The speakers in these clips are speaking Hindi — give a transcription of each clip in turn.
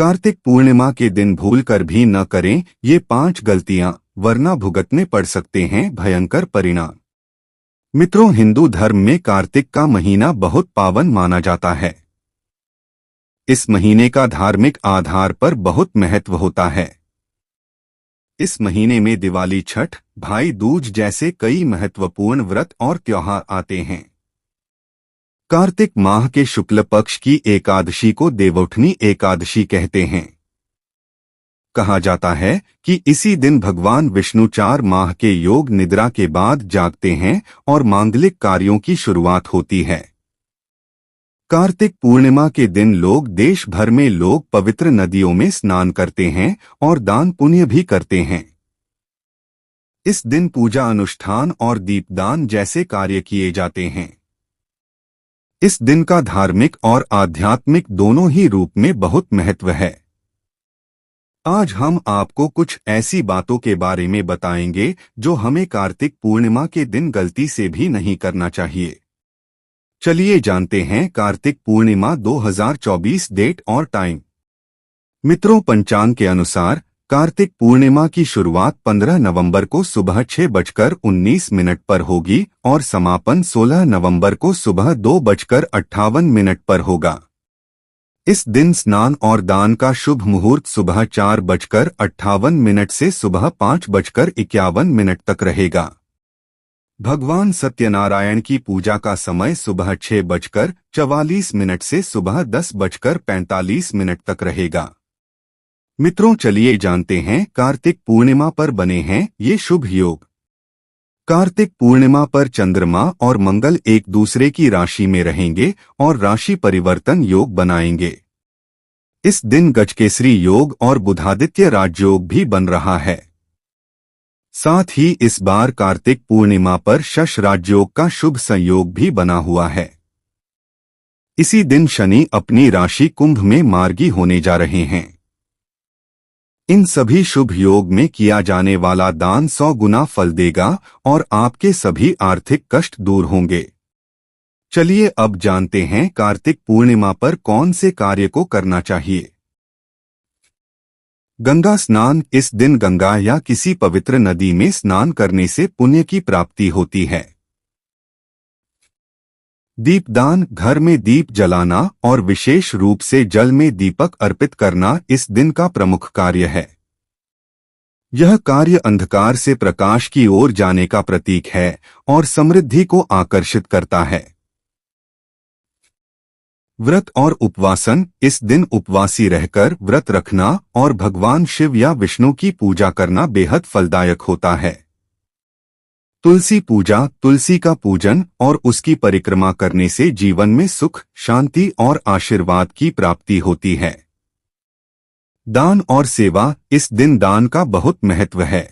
कार्तिक पूर्णिमा के दिन भूलकर भी न करें ये 5 गलतियां, वरना भुगतने पड़ सकते हैं भयंकर परिणाम। मित्रों, हिंदू धर्म में कार्तिक का महीना बहुत पावन माना जाता है। इस महीने का धार्मिक आधार पर बहुत महत्व होता है। इस महीने में दिवाली, छठ, भाई दूज जैसे कई महत्वपूर्ण व्रत और त्योहार आते हैं। कार्तिक माह के शुक्ल पक्ष की एकादशी को देवउठनी एकादशी कहते हैं। कहा जाता है कि इसी दिन भगवान विष्णु 4 माह के योग निद्रा के बाद जागते हैं और मांगलिक कार्यों की शुरुआत होती है। कार्तिक पूर्णिमा के दिन देश भर में लोग पवित्र नदियों में स्नान करते हैं और दान पुण्य भी करते हैं। इस दिन पूजा अनुष्ठान और दीपदान जैसे कार्य किए जाते हैं। इस दिन का धार्मिक और आध्यात्मिक दोनों ही रूप में बहुत महत्व है। आज हम आपको कुछ ऐसी बातों के बारे में बताएंगे जो हमें कार्तिक पूर्णिमा के दिन गलती से भी नहीं करना चाहिए। चलिए जानते हैं कार्तिक पूर्णिमा 2024 डेट और टाइम। मित्रों, पंचांग के अनुसार कार्तिक पूर्णिमा की शुरुआत 15 नवंबर को सुबह 6:19 पर होगी और समापन 16 नवंबर को सुबह 2:58 पर होगा। इस दिन स्नान और दान का शुभ मुहूर्त सुबह 4:58 से सुबह 5:51 तक रहेगा। भगवान सत्यनारायण की पूजा का समय सुबह 6:44 से सुबह 10:45 तक रहेगा। मित्रों, चलिए जानते हैं कार्तिक पूर्णिमा पर बने हैं ये शुभ योग। कार्तिक पूर्णिमा पर चंद्रमा और मंगल एक दूसरे की राशि में रहेंगे और राशि परिवर्तन योग बनाएंगे। इस दिन गजकेसरी योग और बुधादित्य राजयोग भी बन रहा है। साथ ही इस बार कार्तिक पूर्णिमा पर शश राजयोग का शुभ संयोग भी बना हुआ है। इसी दिन शनि अपनी राशि कुंभ में मार्गी होने जा रहे हैं। इन सभी शुभ योग में किया जाने वाला दान 100 गुना फल देगा और आपके सभी आर्थिक कष्ट दूर होंगे। चलिए अब जानते हैं कार्तिक पूर्णिमा पर कौन से कार्य को करना चाहिए। गंगा स्नान। इस दिन गंगा या किसी पवित्र नदी में स्नान करने से पुण्य की प्राप्ति होती है। दीपदान। घर में दीप जलाना और विशेष रूप से जल में दीपक अर्पित करना इस दिन का प्रमुख कार्य है। यह कार्य अंधकार से प्रकाश की ओर जाने का प्रतीक है और समृद्धि को आकर्षित करता है। व्रत और उपवासन। इस दिन उपवासी रहकर व्रत रखना और भगवान शिव या विष्णु की पूजा करना बेहद फलदायक होता है। तुलसी पूजा। तुलसी का पूजन और उसकी परिक्रमा करने से जीवन में सुख, शांति और आशीर्वाद की प्राप्ति होती है। दान और सेवा। इस दिन दान का बहुत महत्व है।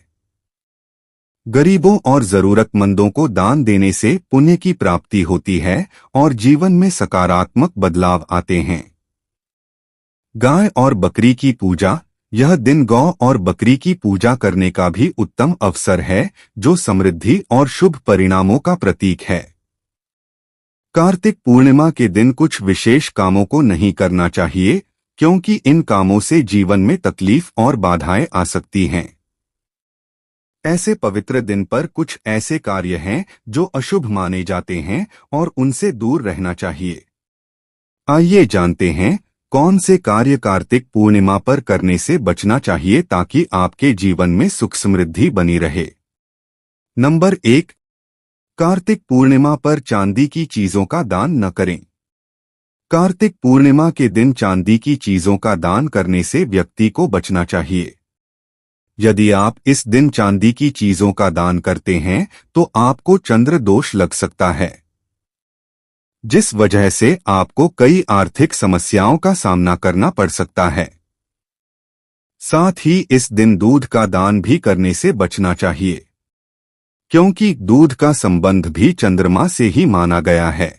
गरीबों और जरूरतमंदों को दान देने से पुण्य की प्राप्ति होती है और जीवन में सकारात्मक बदलाव आते हैं। गाय और बकरी की पूजा। यह दिन गौ और बकरी की पूजा करने का भी उत्तम अवसर है जो समृद्धि और शुभ परिणामों का प्रतीक है। कार्तिक पूर्णिमा के दिन कुछ विशेष कामों को नहीं करना चाहिए क्योंकि इन कामों से जीवन में तकलीफ और बाधाएं आ सकती हैं। ऐसे पवित्र दिन पर कुछ ऐसे कार्य हैं जो अशुभ माने जाते हैं और उनसे दूर रहना चाहिए। आइए जानते हैं कौन से कार्य कार्तिक पूर्णिमा पर करने से बचना चाहिए ताकि आपके जीवन में सुख समृद्धि बनी रहे। नंबर 1, कार्तिक पूर्णिमा पर चांदी की चीजों का दान न करें। कार्तिक पूर्णिमा के दिन चांदी की चीजों का दान करने से व्यक्ति को बचना चाहिए। यदि आप इस दिन चांदी की चीजों का दान करते हैं तो आपको चंद्र दोष लग सकता है, जिस वजह से आपको कई आर्थिक समस्याओं का सामना करना पड़ सकता है। साथ ही इस दिन दूध का दान भी करने से बचना चाहिए क्योंकि दूध का संबंध भी चंद्रमा से ही माना गया है।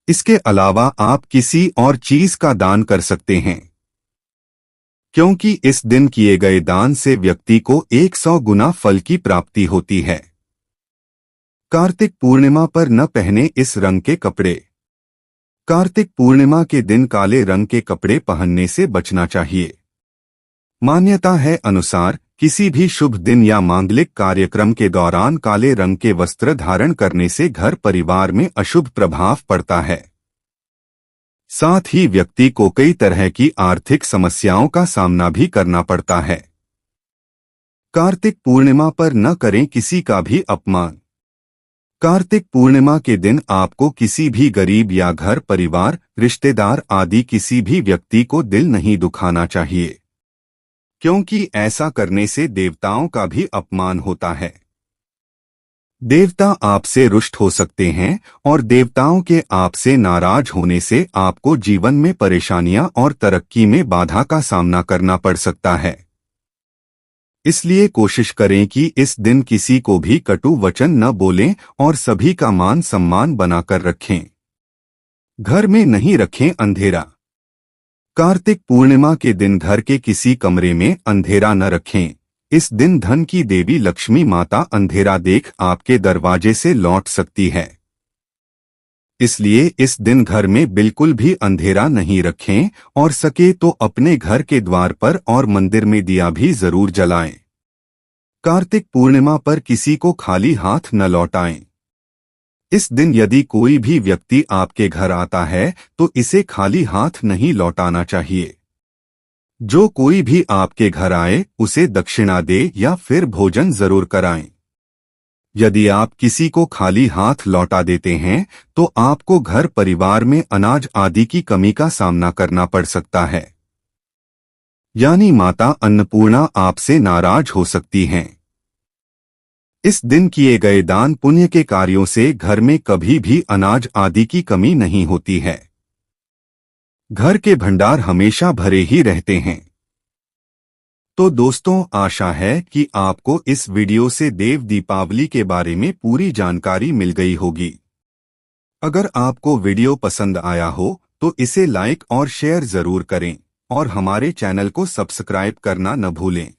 इसके अलावा आप किसी और चीज का दान कर सकते हैं क्योंकि इस दिन किए गए दान से व्यक्ति को 100 गुना फल की प्राप्ति होती है। कार्तिक पूर्णिमा पर न पहने इस रंग के कपड़े। कार्तिक पूर्णिमा के दिन काले रंग के कपड़े पहनने से बचना चाहिए। मान्यता है अनुसार किसी भी शुभ दिन या मांगलिक कार्यक्रम के दौरान काले रंग के वस्त्र धारण करने से घर परिवार में अशुभ प्रभाव पड़ता है। साथ ही व्यक्ति को कई तरह की आर्थिक समस्याओं का सामना भी करना पड़ता है। कार्तिक पूर्णिमा पर न करें किसी का भी अपमान। कार्तिक पूर्णिमा के दिन आपको किसी भी गरीब या घर परिवार, रिश्तेदार आदि किसी भी व्यक्ति को दिल नहीं दुखाना चाहिए, क्योंकि ऐसा करने से देवताओं का भी अपमान होता है। देवता आपसे रुष्ट हो सकते हैं और देवताओं के आपसे नाराज होने से आपको जीवन में परेशानियां और तरक्की में बाधा का सामना करना पड़ सकता है। इसलिए कोशिश करें कि इस दिन किसी को भी कटु वचन न बोलें और सभी का मान सम्मान बनाकर रखें। घर में नहीं रखें अंधेरा। कार्तिक पूर्णिमा के दिन घर के किसी कमरे में अंधेरा न रखें। इस दिन धन की देवी लक्ष्मी माता अंधेरा देख आपके दरवाजे से लौट सकती है। इसलिए इस दिन घर में बिल्कुल भी अंधेरा नहीं रखें और सके तो अपने घर के द्वार पर और मंदिर में दिया भी जरूर जलाएं। कार्तिक पूर्णिमा पर किसी को खाली हाथ न लौटाएं। इस दिन यदि कोई भी व्यक्ति आपके घर आता है तो इसे खाली हाथ नहीं लौटाना चाहिए। जो कोई भी आपके घर आए उसे दक्षिणा दे या फिर भोजन जरूर कराएं। यदि आप किसी को खाली हाथ लौटा देते हैं तो आपको घर परिवार में अनाज आदि की कमी का सामना करना पड़ सकता है, यानी माता अन्नपूर्णा आपसे नाराज हो सकती हैं। इस दिन किए गए दान पुण्य के कार्यों से घर में कभी भी अनाज आदि की कमी नहीं होती है। घर के भंडार हमेशा भरे ही रहते हैं। तो दोस्तों, आशा है कि आपको इस वीडियो से देव दीपावली के बारे में पूरी जानकारी मिल गई होगी। अगर आपको वीडियो पसंद आया हो तो इसे लाइक और शेयर जरूर करें और हमारे चैनल को सब्सक्राइब करना न भूलें।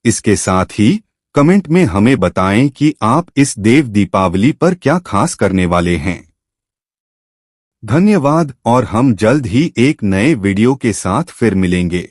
इसके साथ ही कमेंट में हमें बताएं कि आप इस देव दीपावली पर क्या खास करने वाले हैं। धन्यवाद और हम जल्द ही एक नए वीडियो के साथ फिर मिलेंगे।